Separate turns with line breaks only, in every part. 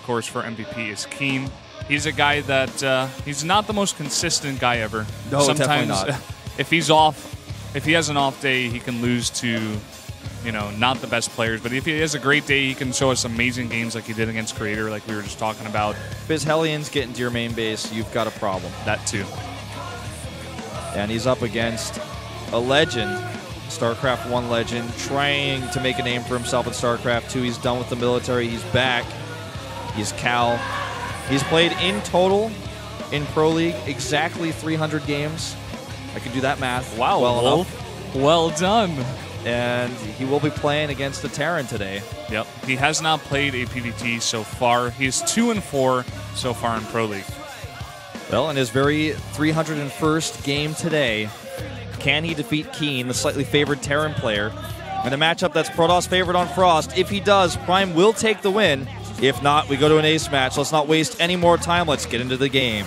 of course, for MVP is KeeN. He's a guy that he's not the most consistent guy ever.
No,
sometimes
definitely not.
if he's off, if he has an off day, he can lose to, you know, not the best players. But if he has a great day, he can show us amazing games like he did against Creator, like we were just talking about.
If his Hellions get into your main base, you've got a problem.
That too.
And he's up against a legend, StarCraft 1 legend, trying to make a name for himself in StarCraft 2. He's done with the military. He's back. He's Cal. He's played in total in Pro League exactly 300 games. I can do that math.
Wow,
well enough.
Well done.
And he will be playing against the Terran today.
Yep. He has not played a PvT so far. He's 2-4 so far in Pro League.
Well, in his very 301st game today, can he defeat KeeN, the slightly favored Terran player, in a matchup that's Protoss favored on Frost? If he does, Prime will take the win. If not, we go to an ace match. Let's not waste any more time. Let's get into the game.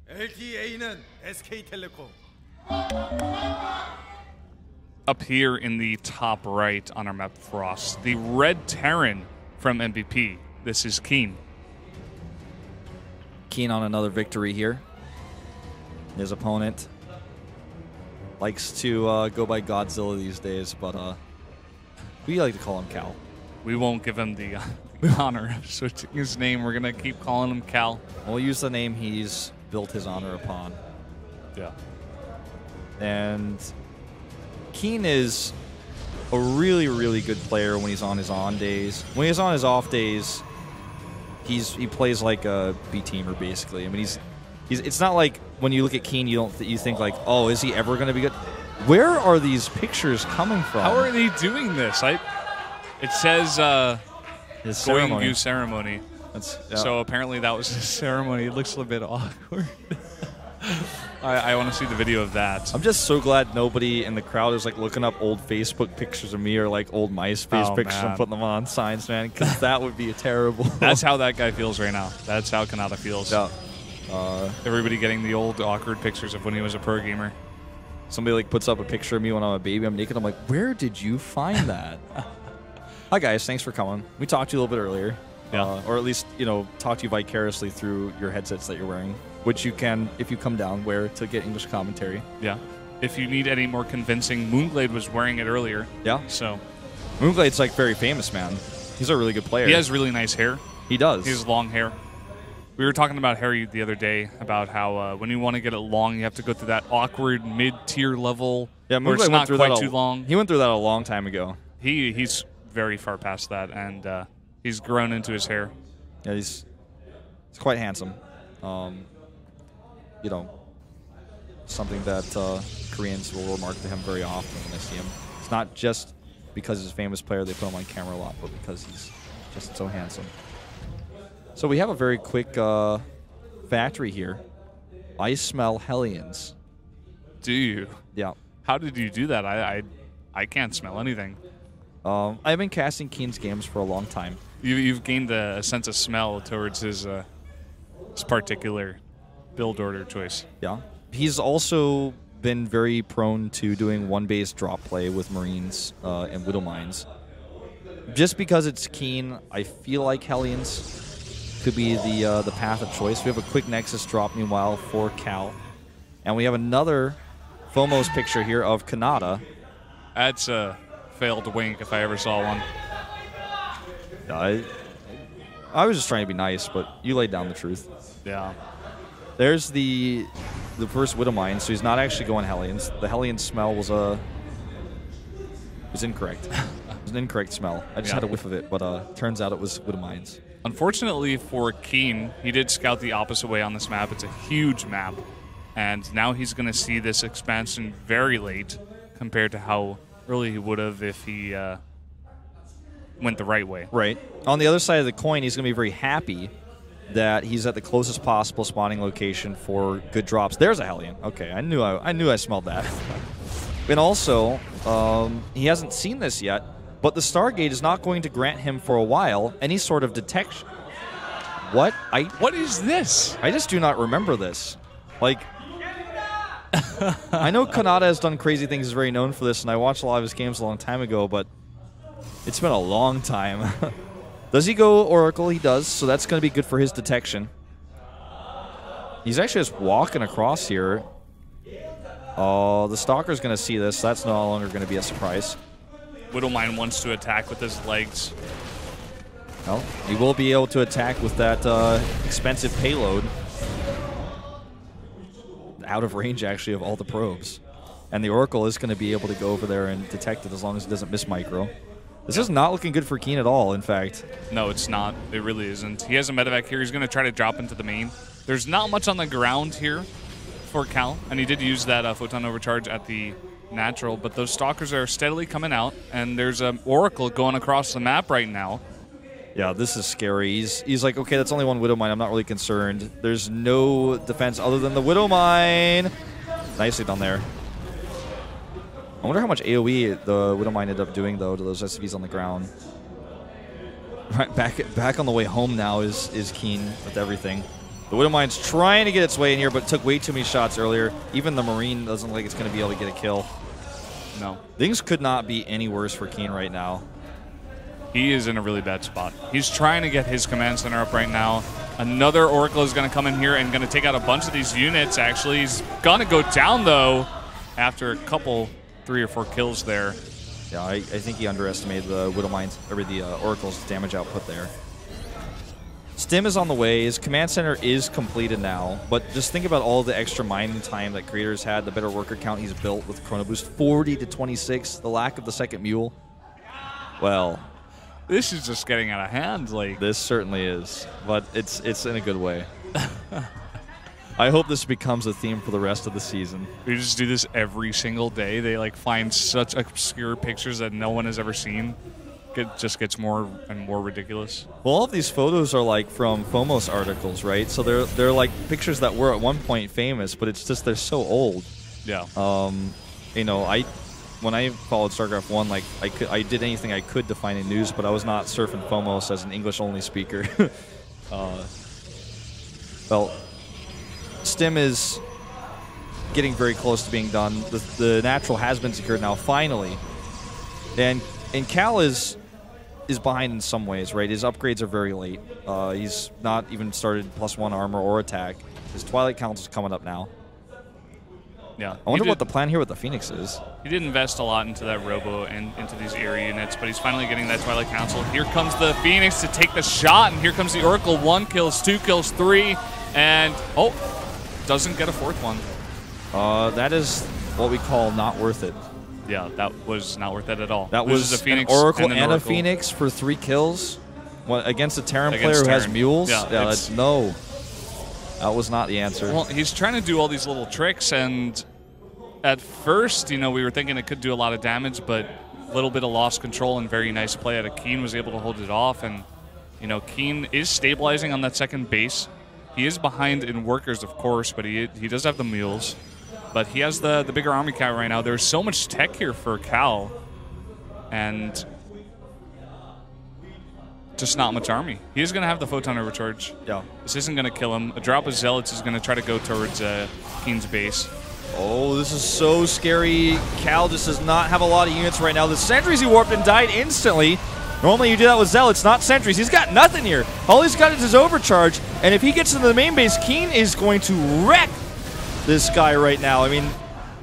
LTA는 SK텔레콤.
Up here in the top right on our map, Frost, the red Terran from MVP. This is KeeN.
KeeN on another victory here. His opponent likes to go by Godzilla these days, but we like to call him Cal.
We won't give him the honor of switching his name. We're going to keep calling him Cal.
We'll use the name he's built his honor upon.
Yeah.
And KeeN is a really, really good player when he's on his on days. When he's on his off days, he plays like a B teamer basically. I mean, he's it's not like when you look at KeeN, you think like, oh, is he ever going to be good? Where are these pictures coming from?
How are they doing this? It says
his
Going ceremony.
That's, yeah.
So apparently that was his ceremony. It looks a little bit awkward. I want to see the video of that.
I'm just so glad nobody in the crowd is like looking up old Facebook pictures of me or like old MySpace pictures and putting them on signs, man, because that would be terrible.
That's how that guy feels right now. That's how Kanata feels.
Yeah.
Everybody getting the old awkward pictures of when he was a pro gamer.
Somebody like puts up a picture of me when I'm a baby. I'm naked. I'm like, where did you find that? Hi guys, thanks for coming. We talked to you a little bit earlier.
Yeah.
Or at least, you know, talk to you vicariously through your headsets that you're wearing, which you can, if you come down, wear to get English commentary.
Yeah. If you need any more convincing, Moonglade was wearing it earlier.
Yeah.
So
Moonglade's like very famous, man. He's a really good player.
He has really nice hair.
He does.
He has long hair. We were talking about hair the other day about how when you want to get it long, you have to go through that awkward mid-tier level.
Yeah,
where it's not quite too long.
He went through that a long time ago.
He's very far past that, and he's grown into his hair.
Yeah, he's quite handsome. You know, something that Koreans will remark to him very often when they see him. It's not just because he's a famous player they put him on camera a lot, but because he's just so handsome. So we have a very quick factory here. I smell Hellions.
Do you?
Yeah.
How did you do that? I can't smell anything.
I've been casting KeeN's games for a long time.
You've gained a sense of smell towards his particular build order choice.
Yeah. He's also been very prone to doing one-base drop play with Marines and Widow Mines. Just because it's KeeN, I feel like Hellions could be the path of choice. We have a quick Nexus drop, meanwhile, for Cal. And we have another Phomos picture here of Kanata.
That's a failed wink if I ever saw one.
I was just trying to be nice, but you laid down the truth.
Yeah.
There's the first Widow Mine, so he's not actually going Hellions. The Hellion smell was incorrect. It was an incorrect smell. I just had a whiff of it, but turns out it was Widow Mines.
Unfortunately for KeeN, he did scout the opposite way on this map. It's a huge map, and now he's going to see this expansion very late compared to how early he would have if he went the right way.
Right. On the other side of the coin, he's going to be very happy that he's at the closest possible spawning location for good drops. There's a Hellion. Okay, I knew I smelled that. And also, he hasn't seen this yet, but the Stargate is not going to grant him for a while any sort of detection. What?
What is this?
I just do not remember this. Like, I know Kanata has done crazy things, is very known for this, and I watched a lot of his games a long time ago, but it's been a long time. Does he go Oracle? He does, so that's going to be good for his detection. He's actually just walking across here. Oh, the Stalker's going to see this. So that's no longer going to be a surprise.
Widowmine wants to attack with his legs.
Well, he will be able to attack with that expensive payload. Out of range, actually, of all the probes. And the Oracle is going to be able to go over there and detect it as long as it doesn't miss micro. This is not looking good for KeeN at all, in fact.
No, it's not. It really isn't. He has a medevac here. He's going to try to drop into the main. There's not much on the ground here for Cal, and he did use that photon overcharge at the natural, but those Stalkers are steadily coming out, and there's an Oracle going across the map right now.
Yeah, this is scary. He's like, okay, that's only one Widowmine. I'm not really concerned. There's no defense other than the Widowmine. Nicely done there. I wonder how much AoE the Widowmine ended up doing, though, to those SCVs on the ground. Right, back on the way home now is KeeN with everything. The Widowmine's trying to get its way in here, but took way too many shots earlier. Even the Marine doesn't look like it's going to be able to get a kill.
No.
Things could not be any worse for KeeN right now.
He is in a really bad spot. He's trying to get his command center up right now. Another Oracle is going to come in here and going to take out a bunch of these units, actually. He's going to go down, though, after a couple, 3 or 4 kills there.
Yeah, I think he underestimated the Widowmine's, or the Oracle's damage output there. Stim is on the way. His command center is completed now, but just think about all the extra mining time that Creator's had, the better worker count he's built with Chrono Boost, 40 to 26, the lack of the second mule. Well,
this is just getting out of hand. Like,
this certainly is, but it's in a good way. I hope this becomes a theme for the rest of the season.
We just do this every single day. They like find such obscure pictures that no one has ever seen. It just gets more and more ridiculous.
Well, all of these photos are like from FOMOS articles, right? So they're like pictures that were at one point famous, but it's just they're so old.
Yeah.
You know, when I followed StarCraft 1, like I did anything I could to find news, but I was not surfing FOMOS as an English-only speaker. Well, Stim is getting very close to being done. The natural has been secured now, finally, and Cal is behind in some ways, right? His upgrades are very late. He's not even started +1 armor or attack. His Twilight Council's coming up now.
Yeah.
I wonder what the plan here with the Phoenix is.
He did invest a lot into that Robo and into these area units, but he's finally getting that Twilight Council. Here comes the Phoenix to take the shot, and here comes the Oracle. 1 kills, 2 kills, 3, and oh, doesn't get a 4th one.
That is what we call not worth it.
Yeah, that was not worth it at all.
That was
a Phoenix
an Oracle and
Oracle.
a Phoenix for 3 kills against a Terran
Against
player who has
Terran.
mules.
Yeah,
that's no. That was not the answer.
Well, he's trying to do all these little tricks, and at first, you know, we were thinking it could do a lot of damage, but a little bit of lost control and very nice play out of KeeN was able to hold it off. And, you know, KeeN is stabilizing on that second base. He is behind in workers, of course, but he does have the mules. But he has the bigger army count right now. There's so much tech here for Cal, and just not much army. He is going to have the photon overcharge.
Yeah.
This isn't going to kill him. A drop of Zealots is going to try to go towards KeeN's base.
Oh, this is so scary. Cal just does not have a lot of units right now. The sentries he warped and died instantly. Normally you do that with Zealots, not sentries. He's got nothing here. All he's got is his overcharge, and if he gets into the main base, KeeN is going to wreck this guy right now. I mean,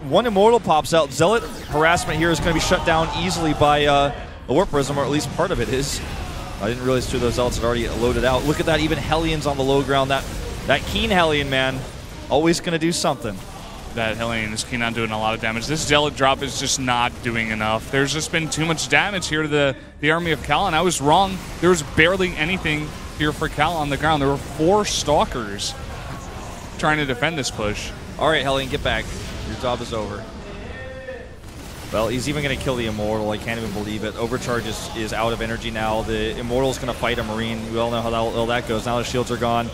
one Immortal pops out. Zealot harassment here is going to be shut down easily by a Warp Prism, or at least part of it is. I didn't realize 2 of those Zealots had already loaded out. Look at that, even Hellions on the low ground. That KeeN Hellion, man, always going to do something.
That Hellion is KeeN on doing a lot of damage. This Zealot drop is just not doing enough. There's just been too much damage here to the army of Cal, and I was wrong. There was barely anything here for Cal on the ground. There were 4 Stalkers trying to defend this push.
All right, Hellion, get back. Your job is over. Well, he's even going to kill the Immortal. I can't even believe it. Overcharge is out of energy now. The Immortal's going to fight a Marine. We all know how that goes. Now the shields are gone.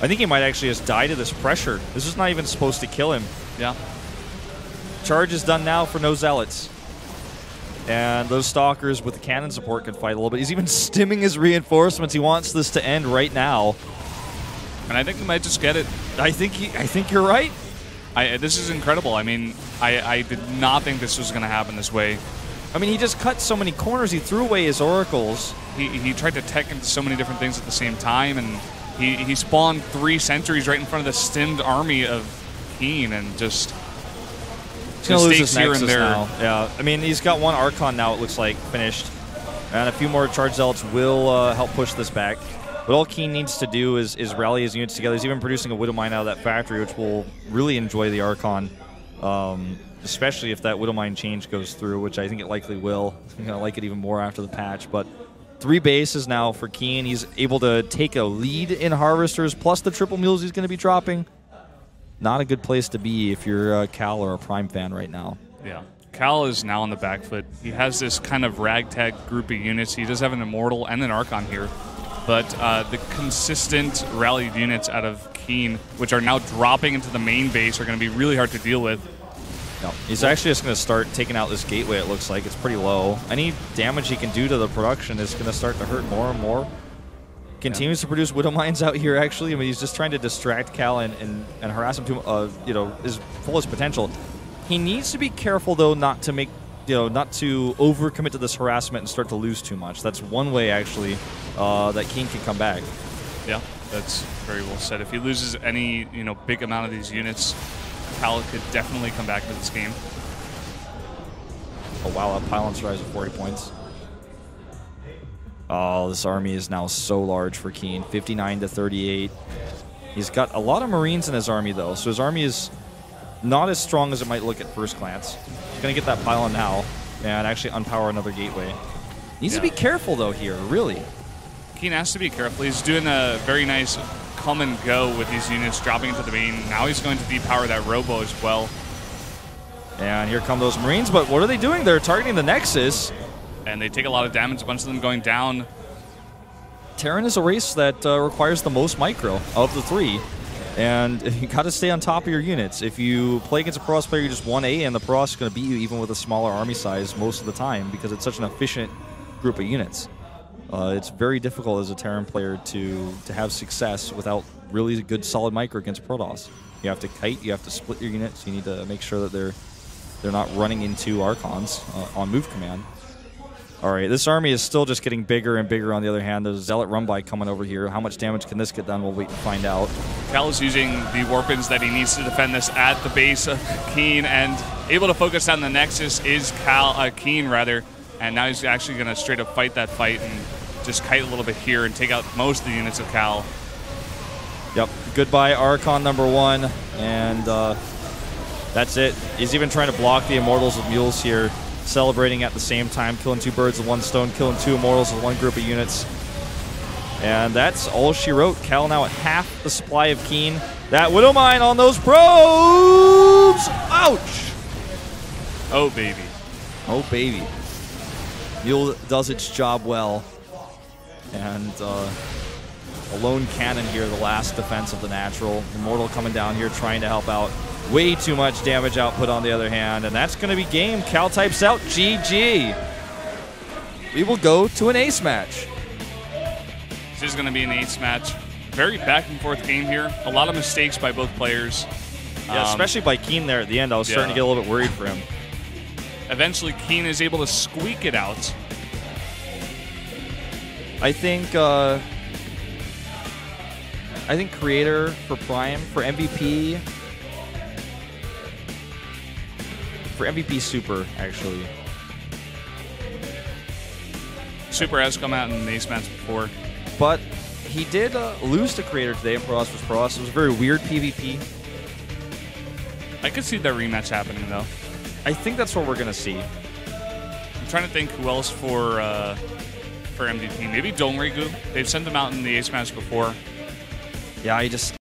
I think he might actually just die to this pressure. This is not even supposed to kill him.
Yeah.
charge is done now for no Zealots. And those Stalkers with the cannon support can fight a little bit. He's even stimming his reinforcements. He wants this to end right now.
And I think he might just get it.
I think you're right.
This is incredible. I mean, I did not think this was going to happen this way.
I mean, he just cut so many corners. He threw away his oracles.
He tried to tech into so many different things at the same time, and he spawned 3 sentries right in front of the stimmed army of KeeN, and just
gonna lose his
here and
Nexus
there.
now. Yeah, I mean, he's got 1 Archon now, it looks like, finished. And a few more Charge Zealots will help push this back. But all KeeN needs to do is rally his units together. He's even producing a Widow Mine out of that factory, which will really enjoy the Archon, especially if that Widow Mine change goes through, which I think it likely will. I'm going to like it even more after the patch. But 3 bases now for KeeN. He's able to take a lead in Harvesters, plus the triple mules he's going to be dropping. Not a good place to be if you're a Cal or a Prime fan right now.
Yeah. Cal is now on the back foot. He has this kind of ragtag group of units. He does have an Immortal and an Archon here. But the consistent rallied units out of KeeN, which are now dropping into the main base, are going to be really hard to deal with.
No, he's actually just going to start taking out this gateway, it looks like. It's pretty low. Any damage he can do to the production is going to start to hurt more and more. Continues to produce Widow Mines out here, actually. I mean, he's just trying to distract Cal and harass him to his fullest potential. He needs to be careful, though, not to overcommit to this harassment and start to lose too much. That's one way, actually, that KeeN can come back.
Yeah, that's very well said. If he loses any, big amount of these units, Cal could definitely come back to this game.
Oh, wow, that pylon's rise of 40 points. Oh, this army is now so large for KeeN, 59 to 38. He's got a lot of Marines in his army, though, so his army is not as strong as it might look at first glance. He's going to get that pylon now and actually unpower another gateway. Needs to be careful, though, here, really.
KeeN has to be careful. He's doing a very nice come and go with these units dropping into the main. Now he's going to depower that Robo as well.
And here come those Marines, but what are they doing? They're targeting the Nexus.
And they take a lot of damage, a bunch of them going down.
Terran is a race that requires the most micro of the 3. And you got to stay on top of your units. If you play against a Protoss player, you just 1A, and the Protoss is going to beat you even with a smaller army size most of the time because it's such an efficient group of units. It's very difficult as a Terran player to have success without really good solid micro against Protoss. You have to kite, you have to split your units, you need to make sure that they're not running into Archons on move command. All right, this army is still just getting bigger and bigger. On the other hand, there's a Zealot run-by coming over here. How much damage can this get done? We'll wait and find out.
Cal is using the Warpins that he needs to defend this at the base of KeeN, and able to focus on the Nexus is KeeN, rather. And now he's actually going to straight up fight that fight and just kite a little bit here and take out most of the units of Cal.
Yep, goodbye Archon #1, and that's it. He's even trying to block the Immortals with Mules here, celebrating at the same time, killing 2 birds with 1 stone, killing 2 Immortals with 1 group of units. And that's all she wrote. Cal now at half the supply of KeeN. That Widow Mine on those probes! Ouch!
Oh, baby.
Oh, baby. Mule does its job well. And a lone cannon here, the last defense of the natural. Immortal coming down here trying to help out. Way too much damage output on the other hand, and that's going to be game. Cal types out GG. We will go to an ace match.
This is going to be an ace match. Very back and forth game here. A lot of mistakes by both players.
Yeah, especially by KeeN there at the end. I was starting to get a little bit worried for him.
Eventually, KeeN is able to squeak it out.
I think Creator for Prime, for MVP. For MVP Super, actually.
Super has come out in the ace match before.
But he did lose to Creator today in Protoss vs. Protoss. It was a very weird PvP.
I could see that rematch happening, though.
I think that's what we're going to see.
I'm trying to think who else for MVP. Maybe Dongrigu. They've sent them out in the ace match before.
Yeah,